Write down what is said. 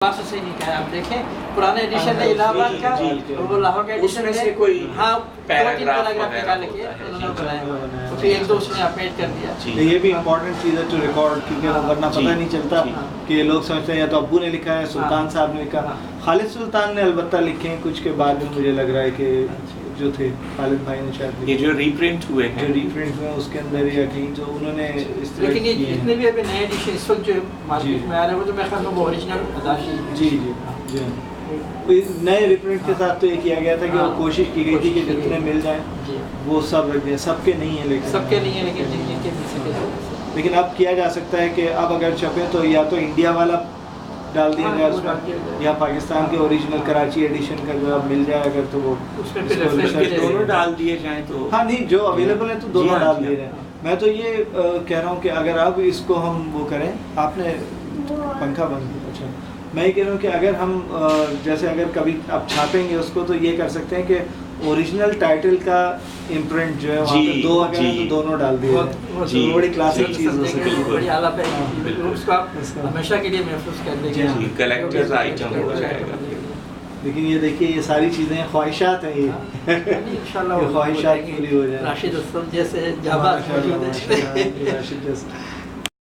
से नहीं कहा, आप देखें पुराने एडिशन है इलाहाबाद का, वो लाहौर का एडिशन उसमें है, से कोई हाँ पैराग्राफ निकाल के उन्होंने बनाया, तो फिर एक दो उसने अपडेट कर दिया। तो ये भी इम्पोर्टेंट चीज़ है टू रिकॉर्ड, क्योंकि वरना पता नहीं चलता कि लोग समझते हैं या तो अब्बू ने लिखा है, सुल्तान साहब ने लिखा। खालिद सुल्तान ने अलबत्ता लिखे हैं कुछ के बाद में, मुझे लग रहा है कि जो थे खालिद भाई ने शायद ये जो रीप्रिंट हुए हैं, जो रीप्रिंट हुए उसके अंदर या कहीं जो उन्होंने इस तरह लेकिन ये किए जितने हैं। भी अभी नए एडिशन इस वक्त जो मार्केट में आ रहे हैं वो तो मेरे ख्याल में वो ओरिजिनल अदाशी जी जी जी कोई नए रिप्रिंट के साथ तो ये किया गया था कि वो कोशिश की गई थी कि जितने मिल जाएं वो सब रख दें। सबके नहीं है लेकिन सबके नहीं है, लेकिन जिनके मिल सके। लेकिन अब किया जा सकता है कि अब अगर छपे तो या तो इंडिया वाला डाल दिया जाए उसमें, या पाकिस्तान के ओरिजिनल कराची एडिशन का जो अब मिल जाए अगर तो वो उसमें फिर रेफरेंस के लिए दोनों डाल दिए जाएं तो हाँ नहीं जो अवेलेबल है तो दोनों हाँ, डाल जी दे रहे हैं। मैं तो ये कह रहा हूँ कि अगर अब इसको हम वो करें, आपने पंखा बंद किया, अच्छा मैं ये कह रहा हूँ कि अगर हम जैसे अगर कभी आप छापेंगे उसको तो ये कर सकते हैं कि ओरिजिनल टाइटल का इम्प्रिंट जो है वहाँ पे दो अगर हैं तो दोनों डाल दिए जाएं। बड़ी क्लासिक चीज़ हो सकती है, बड़ी आला पे उसको आप हमेशा के लिए महफूज कर देंगे, कलेक्टर्स आइटम हो जाएगा। लेकिन ये देखिए ये सारी चीज़ें ख्वाहिशात हैं, ये इंशाल्लाह ख्वाहिशात पूरी हो जाए। राशिद असलम जैसे जाबाज मौजूद हैं। राशिद जैसे